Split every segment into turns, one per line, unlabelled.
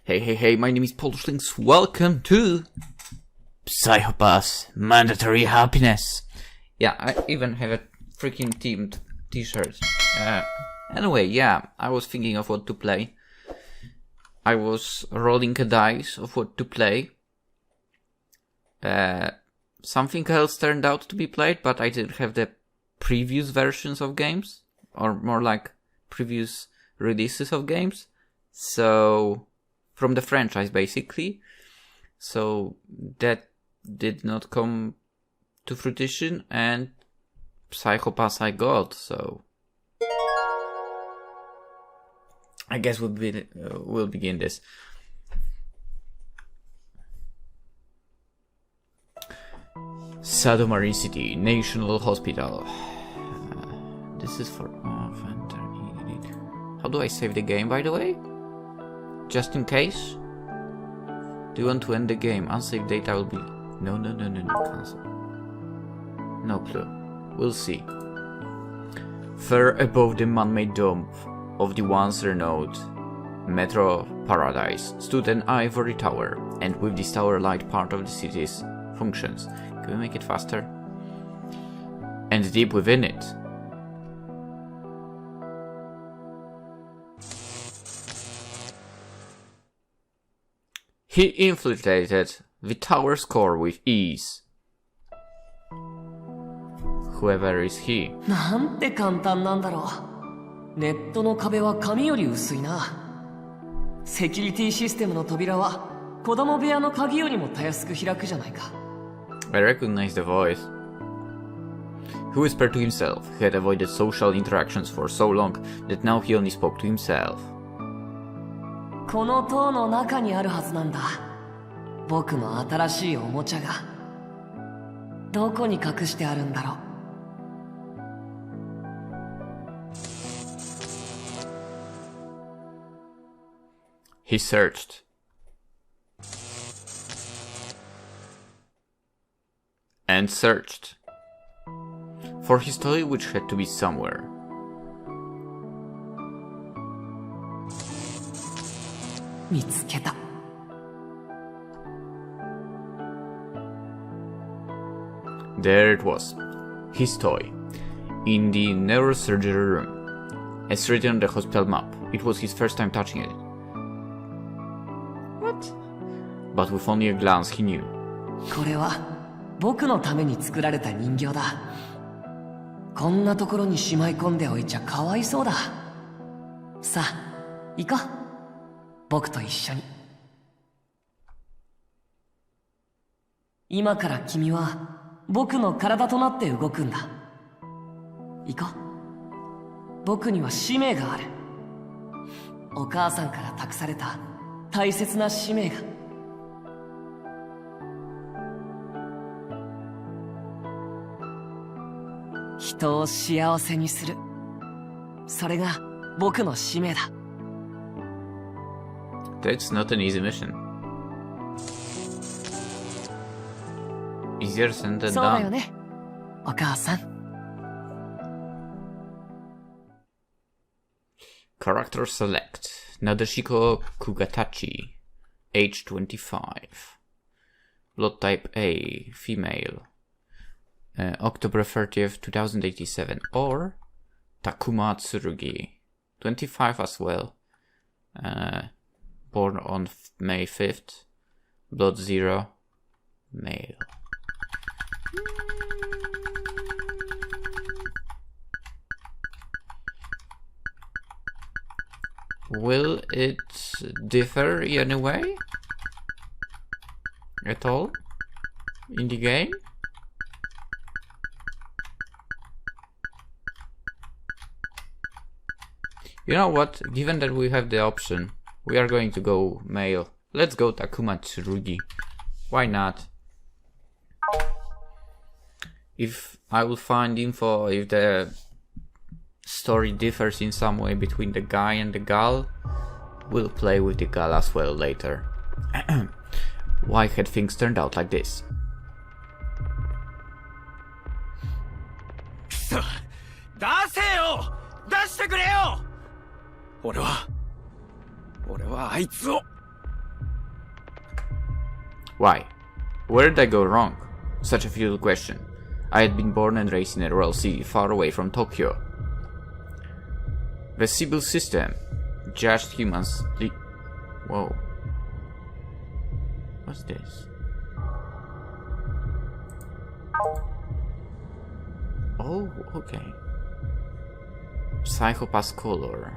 Hey, my name is PolishLynx. Welcome to Psychopath Mandatory Happiness. Yeah, I even have a freaking themed t-shirt. Anyway, yeah, I was thinking of what to play. I was rolling a dice of what to play. Something else turned out to be played, but I didn't have the previous versions of games, or more like previous releases of games. So, from the franchise basically. So, that did not come to fruition, and Psychopath I got, so I guess we'll begin this. Sadomari City National Hospital. This is for How do I save the game, by the way? Just in case? Do you want to end the game? Unsaved data will be... No, cancel. No clue. We'll see. Far above the man-made dome of the once renowned Metro Paradise stood an ivory tower, and with this tower light part of the city's functions. Can we make it faster? And deep within it, he infiltrated the tower's core with ease. Whoever is he.
なんて簡単なんだろう。ネットの壁は紙より薄いな。セキュリティシステムの扉は子供部屋の鍵よりもたやすく開くじゃないか。
I recognize the voice. He whispered to himself. He had avoided social interactions for so long that now he only spoke to himself.
この塔の中にあるはずなんだ。僕の新しいおもちゃが。どこに隠してあるんだろう。
He searched. And searched. For his toy, which had to be somewhere. There it was. His toy. In the neurosurgery room. As written on the hospital map. It was his first time touching it. What? But with only a glance he knew.
これは僕のために作られた人形だ。こんなところにしまい込んでおいちゃかわいそうだ。さあ、行こう。僕と一緒に。今から君は僕の体となって動くんだ。行こう。僕には使命がある。お母さんから託された大切な使命が。人を幸せにする。それが僕の使命だ。
That's not an easy mission. Easier said than done.
そうだよね、お母さん。
Character select. Nadeshiko Kugatachi. Age 25. Blood type A. Female. October 30th, 2087. Or Takuma Tsurugi. 25 as well. Born on May 5th. Blood 0. Male. Will it differ in any way? At all? In the game? You know what? Given that we have the option, we are going to go male. Let's go Takuma Tsurugi. Why not? If I will find info, if the story differs in some way between the guy and the gal, we'll play with the gal as well later. Why had things turned out like this?
出せよ！出してくれよ！俺はあいつを
Why? Where did I go wrong? Such a futile question. I had been born and raised in a rural city far away from Tokyo. The Sibyl system judged humans. Whoa. What's this? Oh, okay. Psychopath color.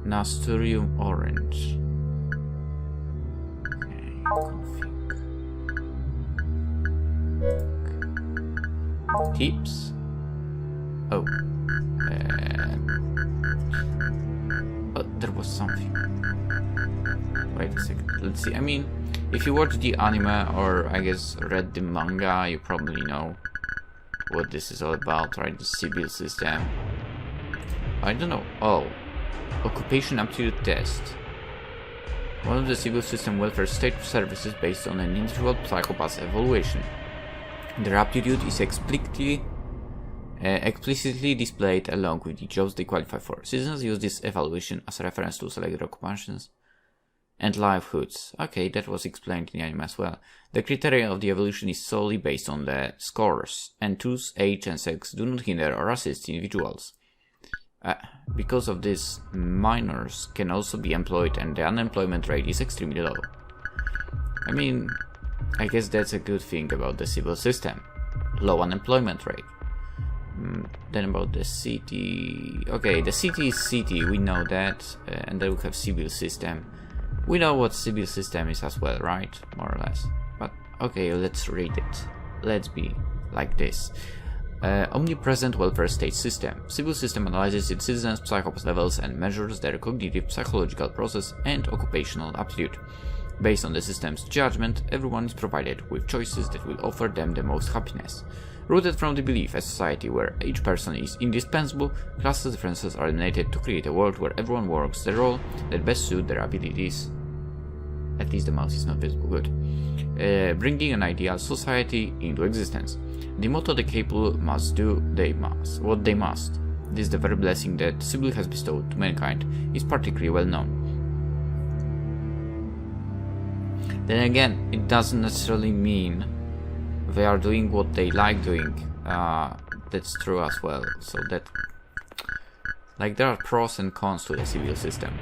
Nasturtium orange. Okay, config. Tips. Oh. But there was something. Wait a second. Let's see. I mean, if you watch the anime or I guess read the manga, you probably know what this is all about, right? The Sibyl system. I don't know. Oh. Occupation aptitude test. One of the Sibyl system welfare state services based on an individual psychopath's evaluation. Their aptitude is explicitly displayed along with the jobs they qualify for. Citizens use this evaluation as a reference to select their occupations and livelihoods. Okay, that was explained in the anime as well. The criteria of the evaluation is solely based on the scores, and thus age and sex do not hinder or assist individuals. Because of this, minors can also be employed and the unemployment rate is extremely low. I mean, I guess that's a good thing about the Sibyl system. Low unemployment rate. Then about the city... Okay, the city is city, we know that. And then we have Sibyl system. We know what Sibyl system is as well, right? More or less. But okay, let's read it. Let's be like this. Omnipresent welfare state system. Sibyl system analyzes its citizens' psychopath levels and measures their cognitive, psychological process and occupational aptitude. Based on the system's judgment, everyone is provided with choices that will offer them the most happiness. Rooted from the belief a society where each person is indispensable, class differences are eliminated to create a world where everyone works the role that best suit their abilities. At least the mouse is not visible, good. Bringing an ideal society into existence. The motto the capable must do what they must. This, the very blessing that Sibyl has bestowed to mankind, is particularly well known. Then again, it doesn't necessarily mean they are doing what they like doing. That's true as well. So that, like, there are pros and cons to the Sibyl system.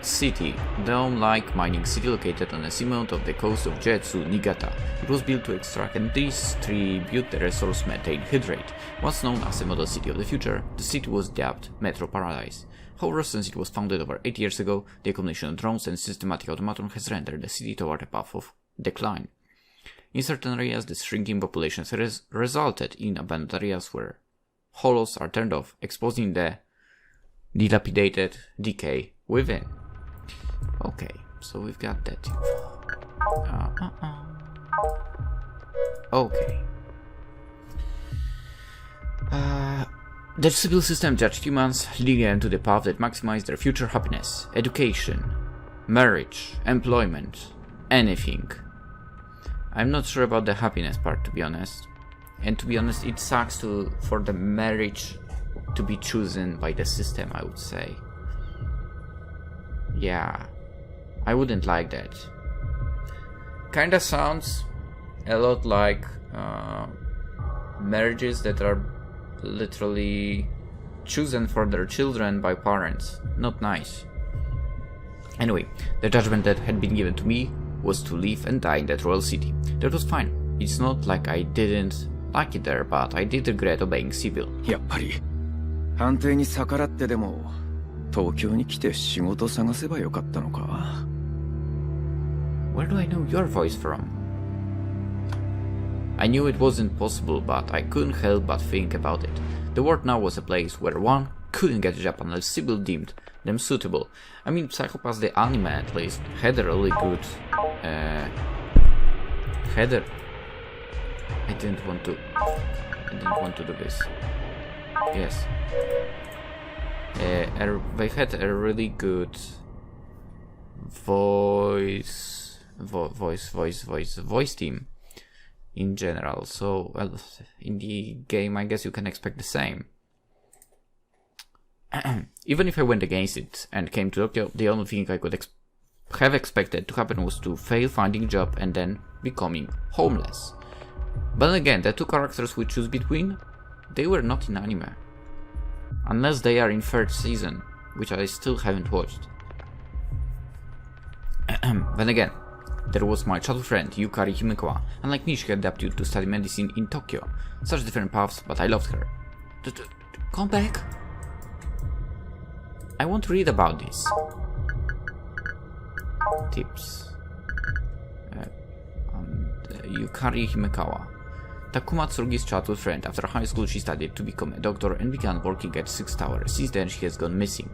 City, dome-like mining city located on a seamount of the coast of Jetsu, Niigata. It was built to extract and distribute the resource methane hydrate. Once known as a model city of the future, the city was dubbed Metro Paradise. However, since it was founded over 8 years ago, the combination of drones and systematic automation has rendered the city toward a path of decline. In certain areas, the shrinking population has resulted in abandoned areas where hollows are turned off, exposing the dilapidated decay within. Okay, so we've got that info. Okay. The Sibyl system judged humans, leading them to the path that maximizes their future happiness, education, marriage, employment, anything. I'm not sure about the happiness part, to be honest. And to be honest, it sucks for the marriage to be chosen by the system, I would say. Yeah, I wouldn't like that. Kinda sounds a lot like marriages that are literally chosen for their children by parents. Not nice. Anyway, the judgment that had been given to me was to live and die in that royal city. That was fine. It's not like I didn't like it there, but I did regret obeying Sibyl.
やっぱり判定に逆らってでも東京に来て仕事探せばよかったのか
Where do I know your voice from? I knew it wasn't possible, but I couldn't help but think about it. The world now was a place where one couldn't get a job unless Sibyl deemed them suitable. I mean, Psychopaths the anime at least had a really good header. I didn't want to do this. Yes. They had a really good voice team in general. So, well, in the game, I guess you can expect the same. Even if I went against it and came to Tokyo, the only thing I could have expected to happen was to fail finding a job and then becoming homeless. But again, the two characters we choose between, they were not in anime. Unless they are in third season, which I still haven't watched. Then again, there was my childhood friend Yukari Himekawa. Unlike me, she had adapted to study medicine in Tokyo. Such different paths, but I loved her. Come back! I want to read about this. Tips. Yukari Himekawa. Takuma Tsurugi's childhood friend. After high school, she studied to become a doctor and began working at 6 Tower. Since then, she has gone missing.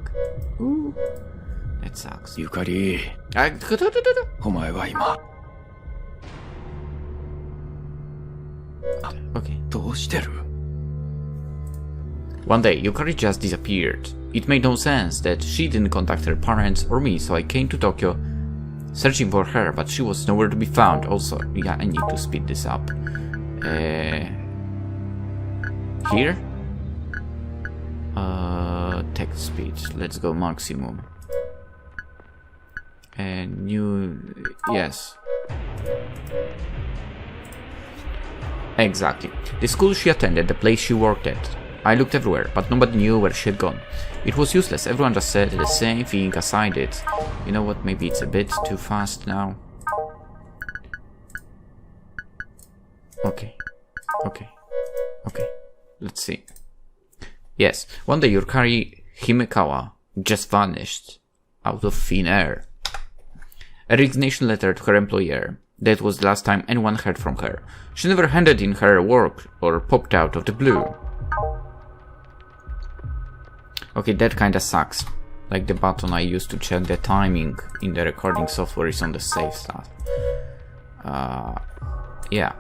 Ooh. That sucks.
Yukari. お前は今
Okay.
どうしてる
One day, Yukari just disappeared. It made no sense that she didn't contact her parents or me, so I came to Tokyo searching for her, but she was nowhere to be found. Also, yeah, I need to speed this up. Here? Text speed. Let's go maximum. Yes. Exactly. The school she attended, the place she worked at. I looked everywhere, but nobody knew where she had gone. It was useless, everyone just said the same thing as I did. You know what, maybe it's a bit too fast now. Okay. Let's see. Yes, one day Yukari Himekawa just vanished out of thin air. A resignation letter to her employer. That was the last time anyone heard from her. She never handed in her work or popped out of the blue. Okay, that kinda sucks. Like the button I used to check the timing in the recording software is on the save stuff. Yeah.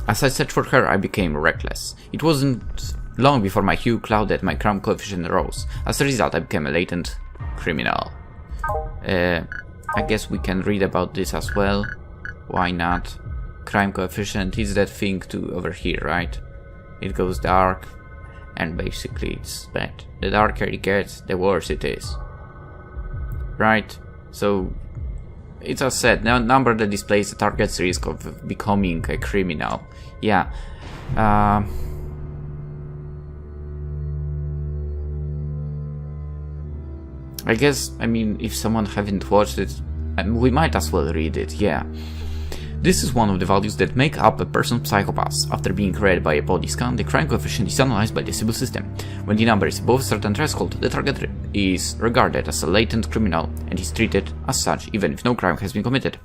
As I searched for her, I became reckless. It wasn't long before my hue clouded, my crime coefficient rose. As a result, I became a latent criminal. I guess we can read about this as well. Why not? Crime coefficient is that thing over here, right? It goes dark, and basically it's bad. The darker it gets, the worse it is. Right? So, it's a set number that displays the target's risk of becoming a criminal. Yeah. I guess, I mean, if someone haven't watched it, we might as well read it, yeah. This is one of the values that make up a person's psychopath. After being read by a body scan, the crime coefficient is analyzed by the Sybil system. When the number is above a certain threshold, the target is regarded as a latent criminal and is treated as such even if no crime has been committed.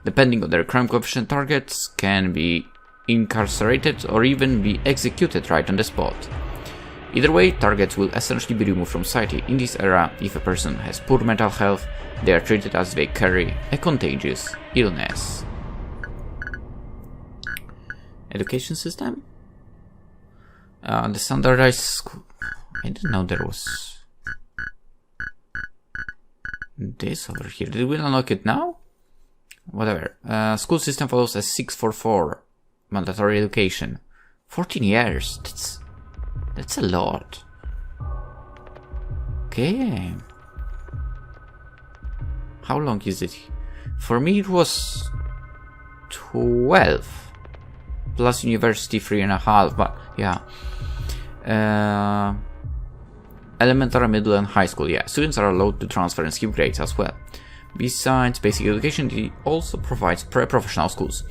Depending on their crime coefficient, targets can be incarcerated or even be executed right on the spot. Either way, targets will essentially be removed from society. In this era, if a person has poor mental health, they are treated as they carry a contagious illness. Education system? The standardized school. I didn't know there was this over here. Did we unlock it now? Whatever. School system follows a 644 mandatory education. 14 years. That's a lot. Okay. How long is it? For me it was 12. Plus university 3.5, but yeah. Elementary, middle and high school, yeah. Students are allowed to transfer and skip grades as well. Besides basic education, it also provides pre-professional schools,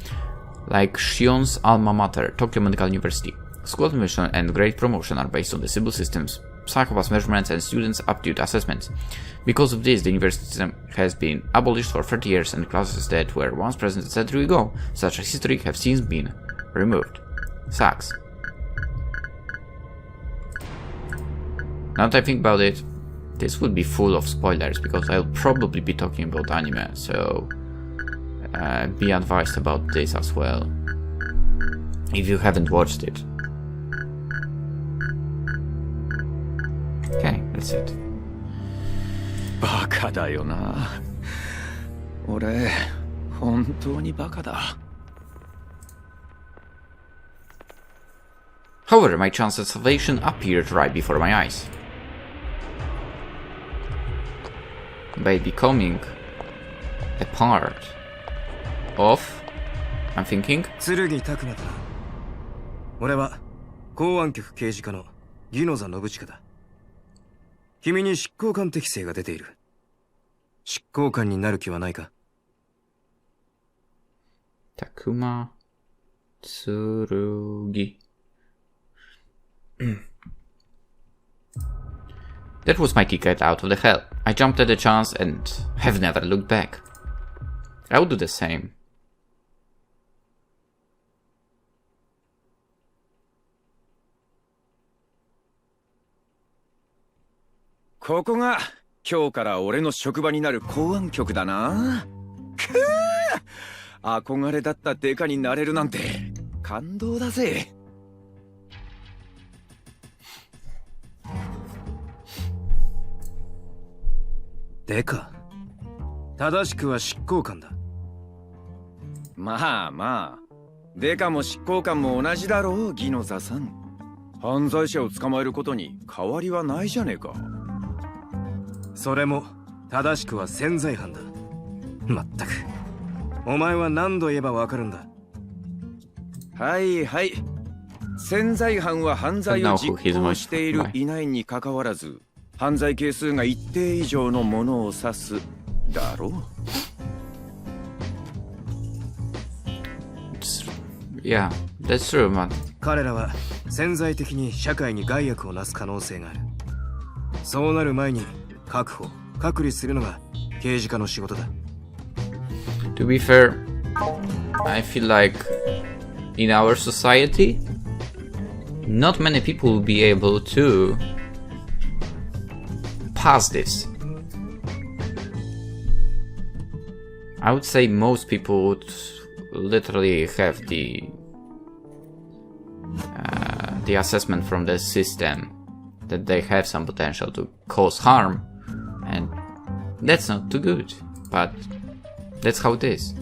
like Shion's alma mater, Tokyo Medical University. School admission and grade promotion are based on the Sybil system's psychopath measurements and students' aptitude assessments. Because of this, the university system has been abolished for 30 years and classes that were once present a century ago, such as history, have since been removed. Sucks. Now that I think about it, this would be full of spoilers because I'll probably be talking about anime, so be advised about this as well if you haven't watched it. Okay, that's it.
バカだよな。俺、本当にバカだ。
However, my chance of salvation appeared right before my eyes. By becoming A part of... I'm thinking?
剣拓磨だ。俺は公安局刑事課の宜野座信親だ。君に執行官適性が出ている。執行官になる気はないか？
Takuma Tsurugi. That was my ticket out of the hell. I jumped at the chance and have never looked back. I would do the same.
ここが今日から俺の職場になる公安局だな。くぅ、憧れだったデカになれるなんて感動だぜ。
デカ？正しくは執行官だ。
まあまあ、デカも執行官も同じだろう、宜野座さん。犯罪者を捕まえることに変わりはないじゃねえか。
それも正しくは潜在犯だ。まったく、お前は何度言えばわかるんだ。
はいはい。潜在犯は犯罪を実行しているいないにかかわらず、犯罪係数が一定以上のものを指すだろう。
Yeah, that's true, man.
彼らは潜在的に社会に害悪をなす可能性がある。そうなる前に確保、隔離するのが刑事課の仕事だ。
To be fair, I feel like in our society, not many people will be able to pass this. I would say most people would literally have the assessment from the system that they have some potential to cause harm, and that's not too good, but that's how it is.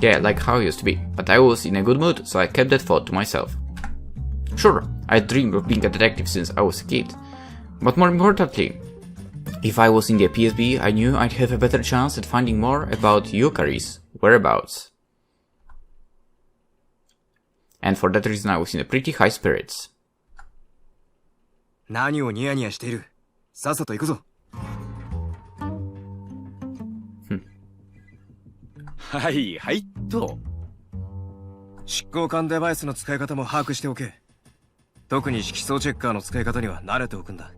Yeah, like how it used to be, but I was in a good mood, so I kept that thought to myself. Sure, I dreamed of being a detective since I was a kid, but more importantly, if I was in the PSB, I knew I'd have a better chance at finding more about Yukari's whereabouts. And for that reason I was in a pretty high spirits.
何をニヤニヤしている。さっさと行くぞ。
はいはいと。
執行官デバイスの使い方も把握しておけ。特に色素チェッカーの使い方には慣れておくんだ。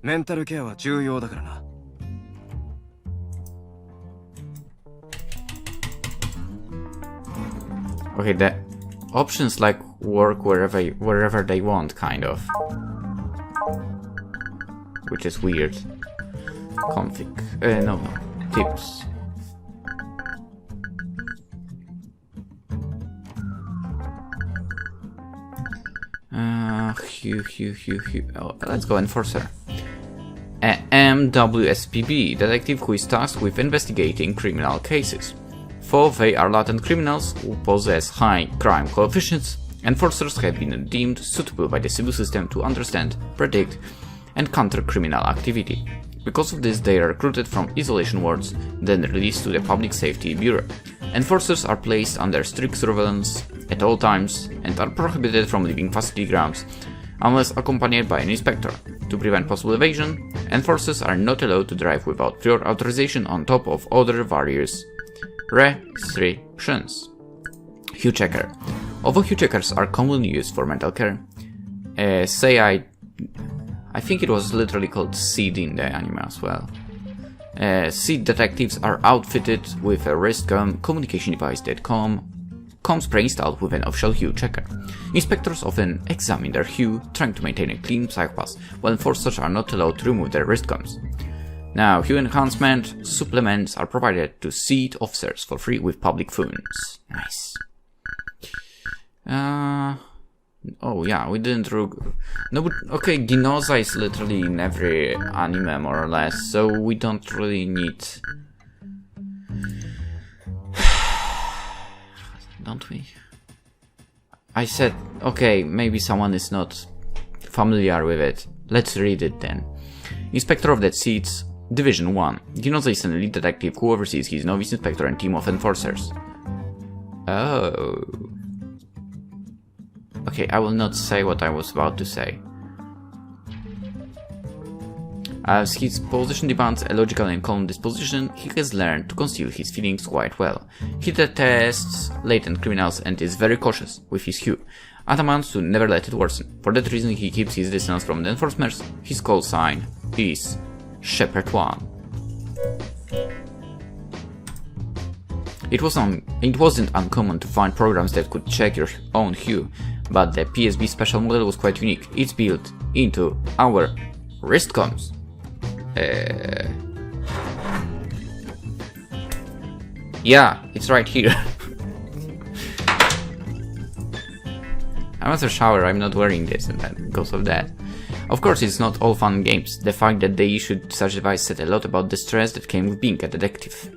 メンタルケアは重要だからな。
Okay, the options like work wherever they want, kind of. Which is weird. Config. No. Tips. Oh, let's go Enforcer. MWSPB, detective who is tasked with investigating criminal cases. For they are latent criminals who possess high crime coefficients, enforcers have been deemed suitable by the civil system to understand, predict, and counter criminal activity. Because of this, they are recruited from isolation wards, then released to the Public Safety Bureau. Enforcers are placed under strict surveillance at all times and are prohibited from leaving facility grounds unless accompanied by an inspector. To prevent possible evasion, enforcers are not allowed to drive without prior authorization on top of other various restrictions. Hue checker. Although hue checkers are commonly used for mental care, I think it was literally called SEED in the anime as well. SEED detectives are outfitted with a wrist-gun communication device that comes pre-installed with an official hue checker. Inspectors often examine their hue, trying to maintain a clean psychopath, while enforcers are not allowed to remove their wrist guns. Now, hue enhancement supplements are provided to SEED officers for free with public funds. Nice. Oh yeah, we didn't no, but okay, Ginoza is literally in every anime more or less, so we don't really need... Don't we? I said, okay, maybe someone is not familiar with it. Let's read it then. Inspector of the SEEDs Division 1. Ginoza is an elite detective who oversees his novice inspector and team of enforcers. Oh. Okay, I will not say what I was about to say. As his position demands a logical and calm disposition, he has learned to conceal his feelings quite well. He detests latent criminals and is very cautious with his hue, adamant to never let it worsen. For that reason, he keeps his distance from the enforcers. His call sign is Shepherd 1. It wasn't uncommon to find programs that could check your own hue, but the PSB special model was quite unique. It's built into our wristcoms. Yeah, it's right here. I'm at a shower, I'm not wearing this, and then because of that. Of course, it's not all fun and games. The fact that they issued such a device said a lot about the stress that came with being a detective.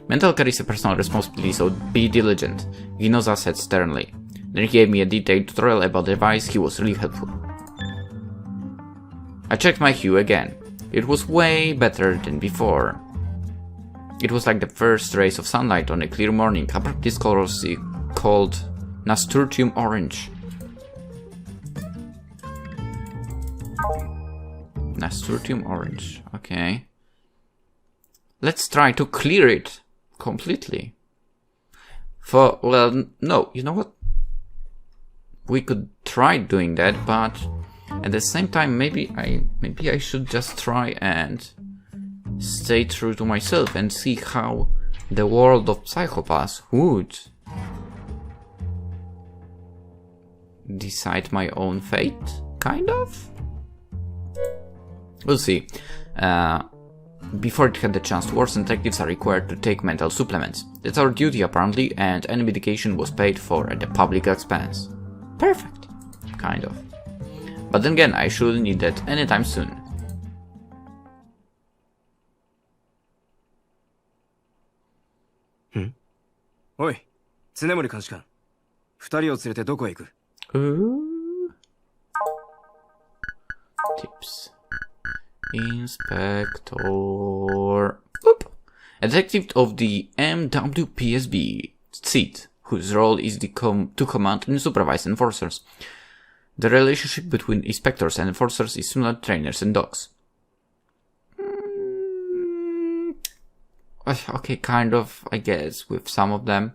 Mental care is a personal responsibility, so be diligent, Ginoza said sternly. Then he gave me a detailed tutorial about the device. He was really helpful. I checked my hue again. It was way better than before. It was like the first rays of sunlight on a clear morning. A practice color called nasturtium orange. Nasturtium orange, okay. Let's try to clear it completely. Well, no, you know what? We could try doing that, but at the same time, maybe I should just try and stay true to myself and see how the world of psychopaths would decide my own fate, kind of? We'll see. Before it had the chance to worsen, detectives are required to take mental supplements. That's our duty apparently, and any medication was paid for at the public expense. Perfect. Kind of. But then again, I shouldn't need that anytime soon.
Oi, Tsunemori 監視官。二人を連れてどこへ行く?
Tips. Inspector. Boop. A detective of the MWPSB seat, whose role is to command and supervise enforcers. The relationship between inspectors and enforcers is similar to trainers and dogs. Okay, kind of, I guess, with some of them.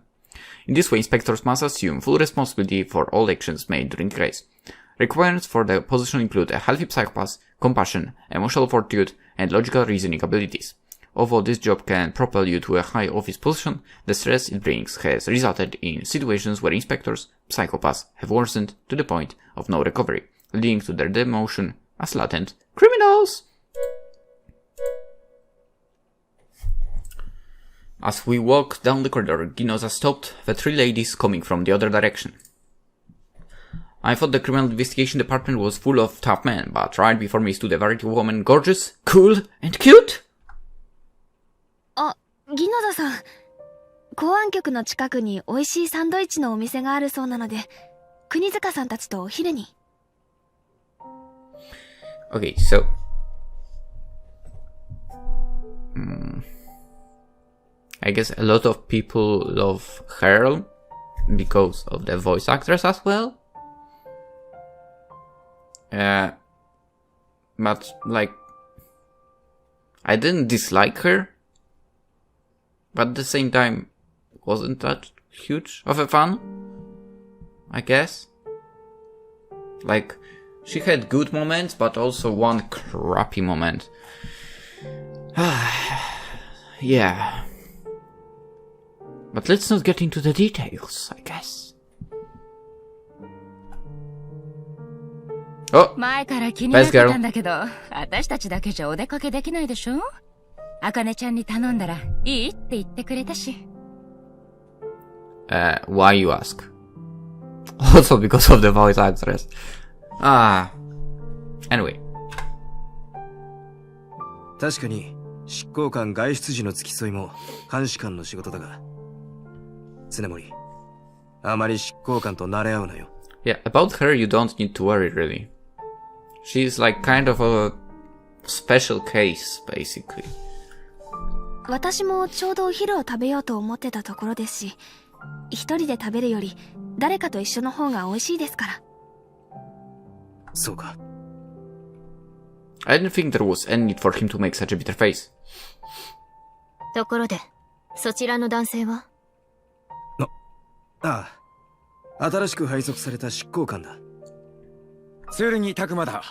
In this way, inspectors must assume full responsibility for all actions made during the case. Requirements for the position include a healthy psychopath, compassion, emotional fortitude, and logical reasoning abilities. Although this job can propel you to a high office position, the stress it brings has resulted in situations where inspectors, psychopaths, have worsened to the point of no recovery, leading to their demotion as latent criminals. As we walked down the corridor, Ginoza stopped the three ladies coming from the other direction. I thought the criminal investigation department was full of tough men, but right before me stood a variety of women, gorgeous, cool, and cute.
ギノザさん、公安局の近くに美味しいサンドイッチのお店があるそうなので、国塚さんたちとお昼に。
Okay, so... I guess a lot of people love her because of the voice actress as well. But, like, I didn't dislike her. But at the same time, wasn't that huge of a fan? I guess. Like, she had good moments, but also one crappy moment. Yeah. But let's not get into the details, I guess. Oh,
前から気になってたんだけど、私たちだけじゃお出かけできないでしょ？あかねちゃんに頼んだらいいって言ってくれたし。
Why you ask? Also because of the voice actress. Anyway.
確かに執行官外出時の付き添いも監視官の仕事だが、常森、あまり執行官と慣れ合うなよ。
Yeah, about her you don't need to worry really. She's like kind of a special case, basically.
私もちょうどお昼を食べようと思ってたところですし、一人で食べるより誰かと一緒の方が美味しいですから。
そうか。
I didn't think there was any need for him to make such a bitter face.
ところで、そちらの男性は？
ああ、新しく配属された執行官だ。
剣拓馬だ。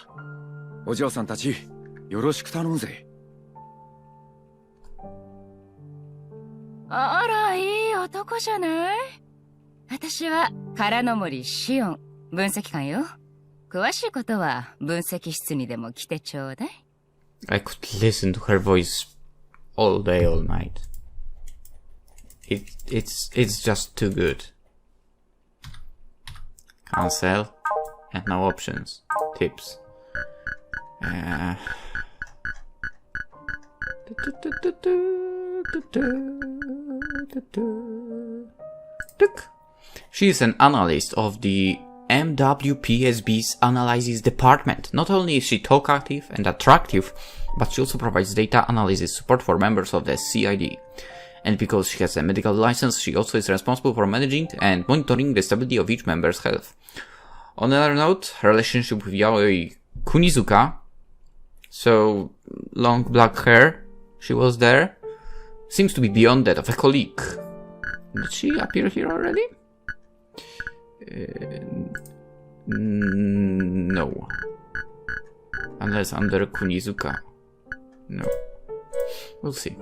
お嬢さんたち、よろしく頼むぜ。
あら、いい男じゃない？私は空の森シオン、分析官よ。詳しいことは分析室にでも来てちょうだい。
I could listen to her voice all day, all night. It's just too good. Cancel. And no options. Tips. She is an analyst of the MWPSB's analysis department. Not only is she talkative and attractive, but she also provides data analysis support for members of the CID. And because she has a medical license, she also is responsible for managing and monitoring the stability of each member's health. On another note, her relationship with Yaoi Kunizuka, so long black hair, she was there, seems to be beyond that of a colleague. Did she appear here already? No. Unless under Kunizuka. No. We'll see.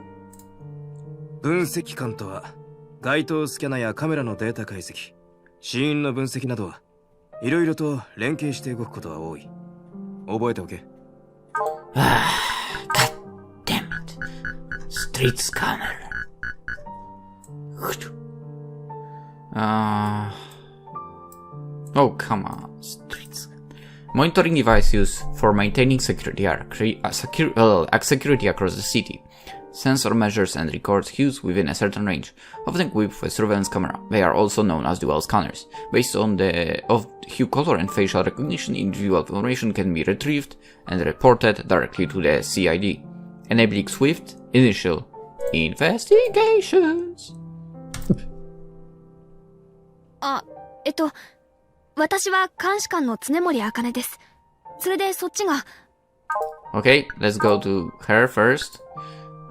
分析官とは、該当スキャナやカメラのデータ解析、死因の分析など、いろいろと連携して動くことは多い。覚えておけ。
God damn it. Street scanner. Oh, come on. Street scanner. Monitoring device used for maintaining security across the city. Sensor measures and records hues within a certain range, often equipped with a surveillance camera. They are also known as dual scanners. Based on the hue, color, and facial recognition, individual information can be retrieved and reported directly to the CID, enabling swift initial investigations.
私は監視官の常森茜です。それでそっちが。
Okay, let's go to her first.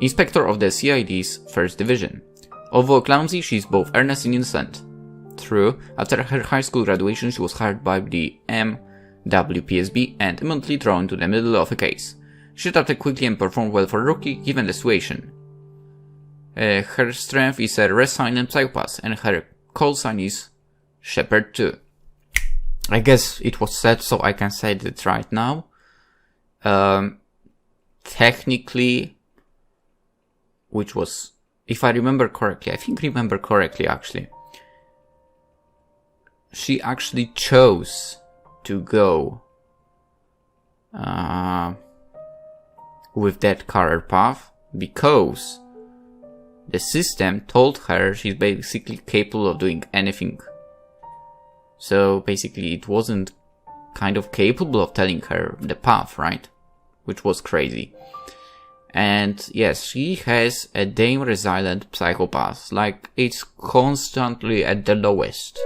Inspector of the CID's First Division. Although clumsy, she is both earnest and innocent. True, after her high school graduation, she was hired by the MWPSB and immediately thrown into the middle of a case. She adapted quickly and performed well for a rookie, given the situation. Her strength is a resilient psychopath, and her call sign is Shepherd 2. I guess it was said, so I can say that right now. Technically, which was, if I remember correctly, actually, she actually chose to go with that career path because the system told her she's basically capable of doing anything. So basically it wasn't kind of capable of telling her the path, right? Which was crazy. And yes, she has a damn resilient psychopath. Like, it's constantly at the lowest,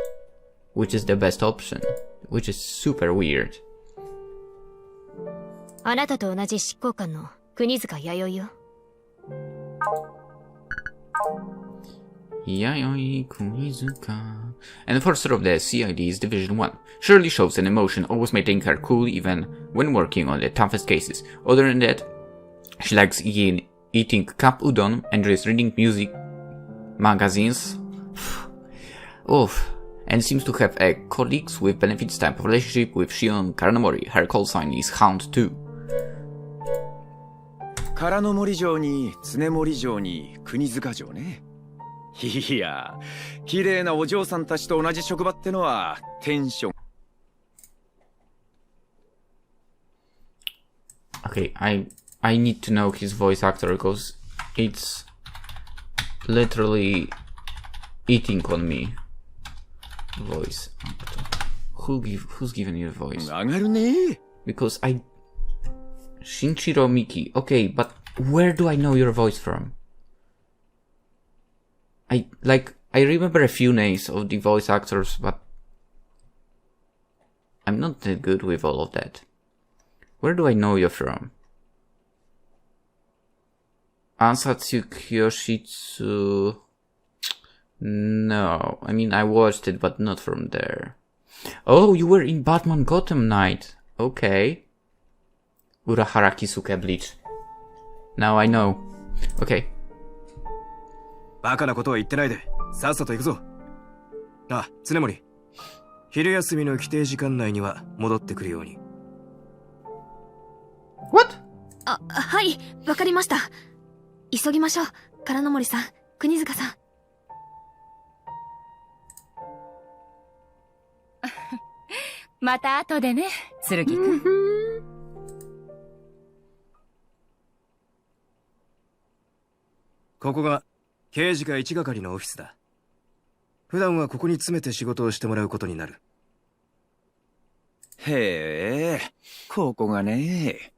which is the best option, which is super weird.
あなたと同じ執行官の国塚弥生よ。
Yayoi Kunizuka. And the first of the CID's Division 1. Surely shows an emotion, always maintaining her cool even when working on the toughest cases. Other than that, she likes eating cup udon, enjoys reading music magazines. Oof. And seems to have a colleagues with benefits type of relationship with Shion Karanomori. Her call sign is Hound 2.
唐の森城に常森城に国塚城ね。いや、綺麗なお嬢さんたちと同じ職場ってのはテンション。
Okay, I need to know his voice actor because it's literally eating on me. Voice actor. Who's giving you a voice?
上がるね。
Because Shinjiro Miki. Okay, but where do I know your voice from? I remember a few names of the voice actors, but I'm not that good with all of that. Where do I know you from? Ansatsu Kyoshitsu... No, I mean I watched it, but not from there. Oh, you were in Batman Gotham Knight. Okay. Urahara Kisuke Bleach. Now I know. Okay.
バカなことは言ってないで、さっさと行くぞ。あ、常森。昼休みの規定時間内には戻ってくるように。
What?
はい、わかりました。急ぎましょう。唐野森さん、国塚さん。
また後でね、剣くん。
ここが刑事課一係のオフィスだ。普段はここに詰めて仕事をしてもらうことになる。
へえ、ここがね。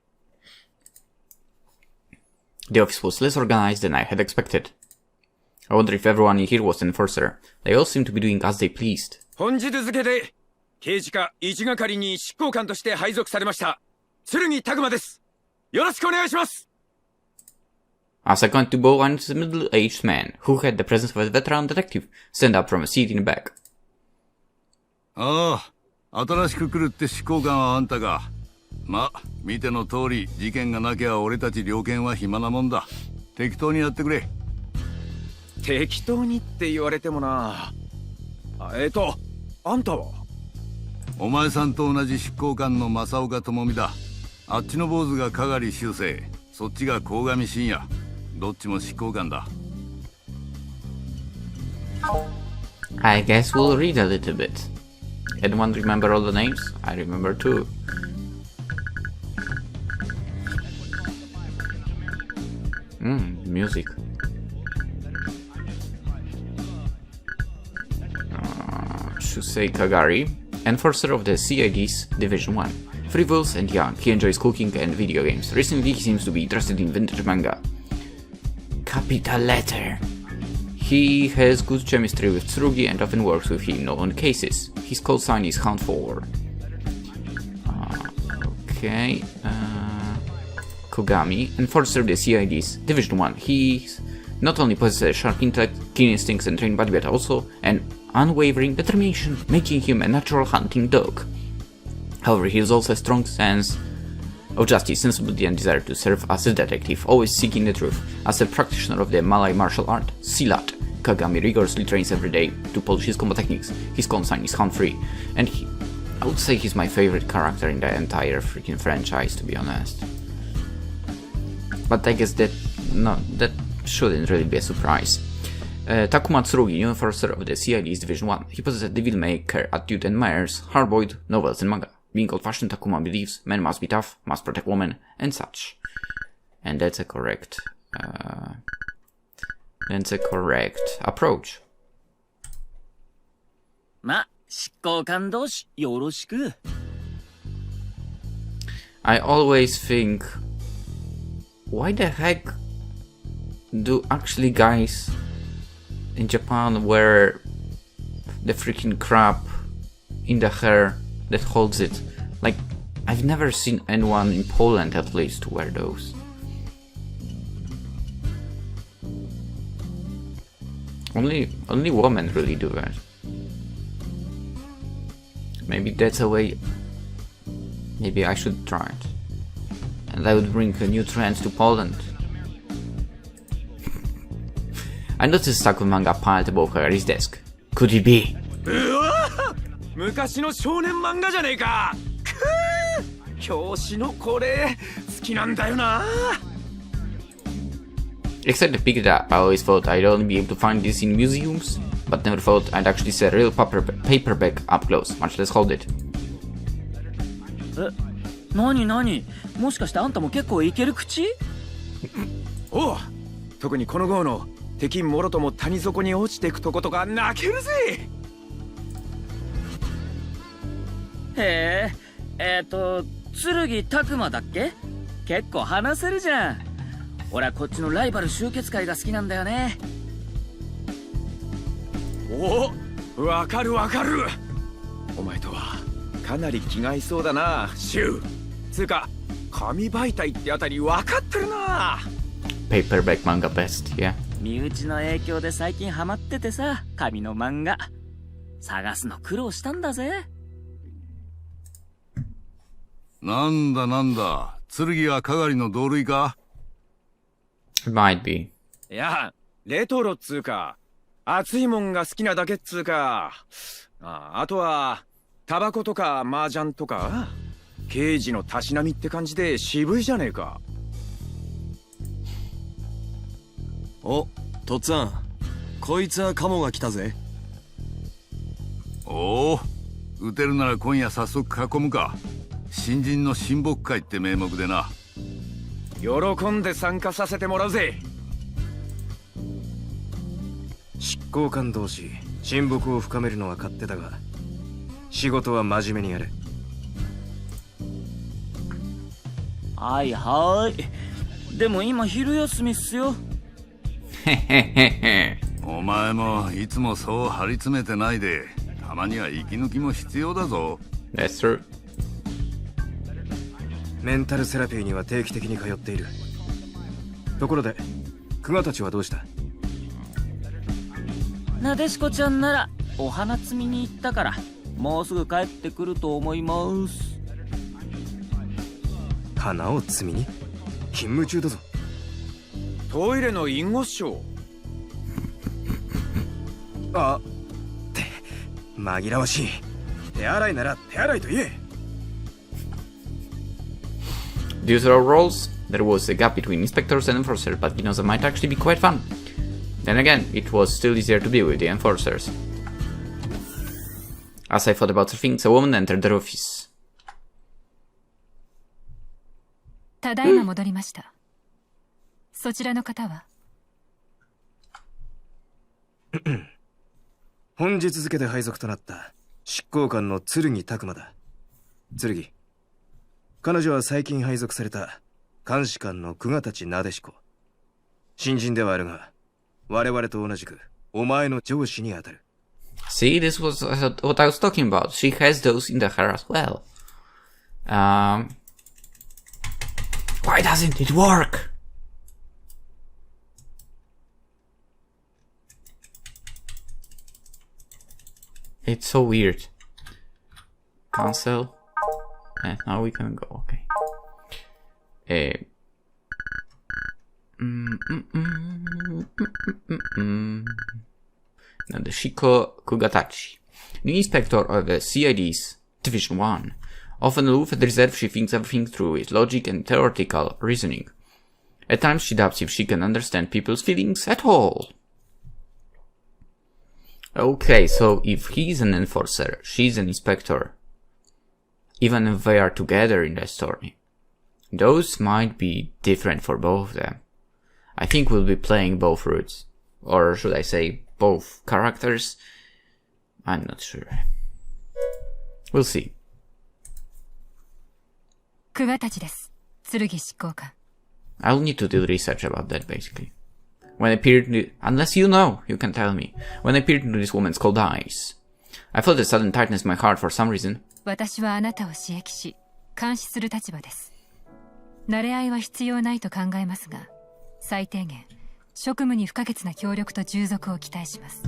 The office was less organized than I had expected. I wonder if everyone in here was an enforcer. They all seemed to be doing as they pleased.
本日付で刑事課一係に執行官として配属されました剣拓馬です。よろしくお願いします。
A second to bow and a middle-aged man, who had the presence of a veteran detective, stand up from a seat in the back.
ああ、新しく来るって執行官はあんたが。ま、見ての通り、事件がなきゃ俺たち猟犬は暇なもんだ。適当にやってくれ。
適当にって言われてもな。あんたは？
お前さんと同じ執行官の正岡智美だ。あっちの坊主が香狩修正、そっちが鴻上信也。どっちも執行官だ。
I guess we'll read a little bit. Anyone remember all the names? I remember too. Music. Shusei Kagari, enforcer of the CID's Division 1. Frivolous and young, he enjoys cooking and video games. Recently he seems to be interested in vintage manga. Capital letter. He has good chemistry with Tsurugi and often works with him on cases. His call sign is Hunt Forward. Okay. Kogami, enforcer of the CID's Division 1. He not only possesses sharp intellect, keen instincts and trained body, but also an unwavering determination, making him a natural hunting dog. However, he has also a strong sense of justice, sensibility and desire to serve as a detective, always seeking the truth. As a practitioner of the Malay martial art, Silat, Kagami rigorously trains every day to polish his combat techniques. His call sign is Hunt-Free, and I would say he's my favorite character in the entire freaking franchise, to be honest. But I guess that shouldn't really be a surprise. Takuma Tsurugi, new enforcer of the CID's Division 1. He possesses a devil-may-care attitude and admires hard-boiled novels and manga. Being old-fashioned, Takuma believes men must be tough, must protect women, and such. And that's a correct approach.
ま、執行官同士よろしく。
I always think, why the heck do actually guys in Japan wear the freaking crap in the hair that holds it? Like, I've never seen anyone in Poland at least wear those. Only women really do that. Maybe that's a way. Maybe I should try it. And that would bring a new trend to Poland. I noticed a stack of manga piled above Kagari's desk. Could it be?
昔の少年漫画じゃねえか。表紙のこれ好きなんだよな。
Except to pick it up, I always thought I'd only be able to find this in museums, but never thought I'd actually see a real paperback up close, much less hold it.
なにもしかしてあんたも結構いける口？
おう、特にこの号の敵もろとも谷底に落ちていくとことか泣けるぜ。
へえ、剣拓馬だっけ？
結構話せるじゃん。俺はこっちのライバル集結会が好きなんだよね。
お、わかるわかる。お前とはかなり気が合いそうだな、シュウ。つうか紙媒体ってあたり分かってるな。
Paperback manga best, yeah.
身内の影響で最近ハマっててさ、紙の漫画探すの苦労したんだぜ。
なんだなんだ、剣はかがりの同類か？
Might be.
いや、レトロっつうか熱いもんが好きなだけっつうか、あとはタバコとか麻雀とか刑事のたしなみって感じで渋いじゃねえか。
お、とっつぁん、こいつはカモが来たぜ。
おお、撃てるなら今夜早速囲むか。新人の親睦会って名目でな。
喜んで参加させてもらうぜ。
執行官同士親睦を深めるのは勝手だが、仕事は真面目にやれ。
はいはい。でも今昼休みっすよ。
お前もいつもそう張り詰めてないで、たまには息抜きも必要だぞ。
That's true.
メンタルセラピーには定期的に通っている。ところでクガたちはどうした？
なでしこちゃんならお花摘みに行ったからもうすぐ帰ってくると思います。
花を摘みに？勤務中だぞ。
トイレの隠語っしょ。
あって紛らわしい。手洗いなら手洗いと言え。
Due to our roles, there was a gap between inspectors and enforcers, but Ginoza might actually be quite fun. Then again, it was still easier to deal with the enforcers. As I thought about the things, a woman entered their office.
ただいま戻りました。そちらの方は？
本日付で配属となった執行官の剣拓磨だ。剣、彼女は最近配属された監視官の久我たちなでしこ。新人ではあるが、我々と同じくお前の上司に当たる。
See, this was what I was talking about. She has those in the hair as well. Why doesn't it work? It's so weird. Cancel. Now we can go. Okay. Nadeshiko Kugatachi, new inspector of the CID's Division 1. Often aloof and reserved, she thinks everything through with logic and theoretical reasoning. At times she doubts if she can understand people's feelings at all. Okay, so if he's an enforcer, she's an inspector, even if they are together in the story, those might be different for both of them. I think we'll be playing both routes. Or should I say, both characters? I'm not sure. We'll see.
久我たちです。剣執行官。
I'll need to do research about that, basically. When I peered into... Unless you know, you can tell me. When I peered into this woman's cold eyes, I felt a sudden tightness in my heart for some reason.
私はあなたを刺激し、監視する立場です。慣れ合いは必要ないと考えますが、最低限、職務に不可欠な協力と従属を期待します。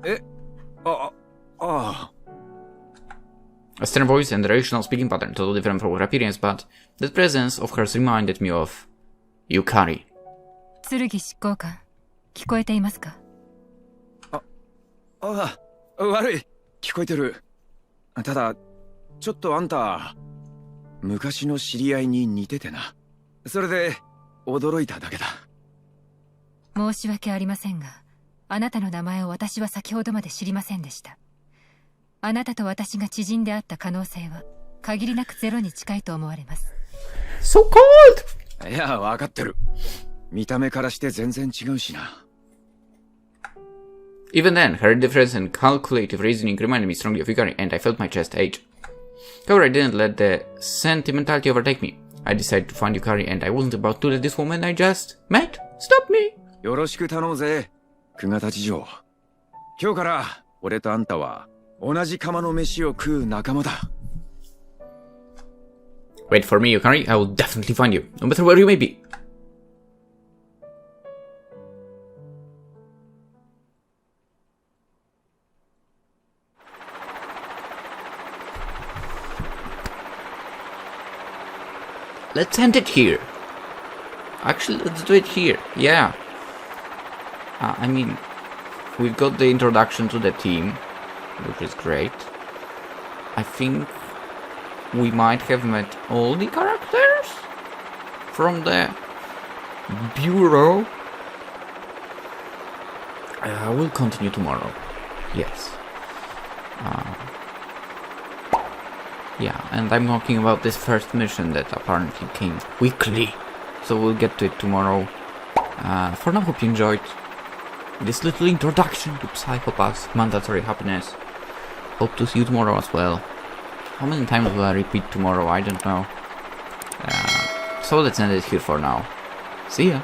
A stern voice and a rational speaking pattern, totally different from her appearance, but the presence of hers reminded me of Yukari.
剣執行官、聞こえていますか？
悪い、聞こえてる。ただ、ちょっとあんた、昔の知り合いに似ててな。それで、驚いただけだ。
申し訳ありませんが、あなたの名前を私は先ほどまで知りませんでした。あなたと私が知人であった可能性は、限りなくゼロに近いと思われます。
So cold!
いや、わかってる。見た目からして全然違うしな。
Even then, her indifference and calculative reasoning reminded me strongly of Yukari, and I felt my chest age. However, I didn't let the sentimentality overtake me. I decided to find Yukari and I wasn't about to let this woman I just met stop me.
よろしく頼むぜ、久我立城。今日から俺とあんたは同じ釜の飯を食う仲間だ。
Wait for me, Yukari. I will definitely find you, no matter where you may be. Let's end it here. Actually, let's do it here. Yeah. I mean, we got the introduction to the team, which is great. I think we might have met all the characters from the bureau. I will continue tomorrow. Yes. Yeah, and I'm talking about this first mission that apparently came weekly. So we'll get to it tomorrow. For now, hope you enjoyed this little introduction to Psychopath's mandatory happiness. Hope to see you tomorrow as well. How many times will I repeat tomorrow? I don't know. So let's end it here for now. See ya!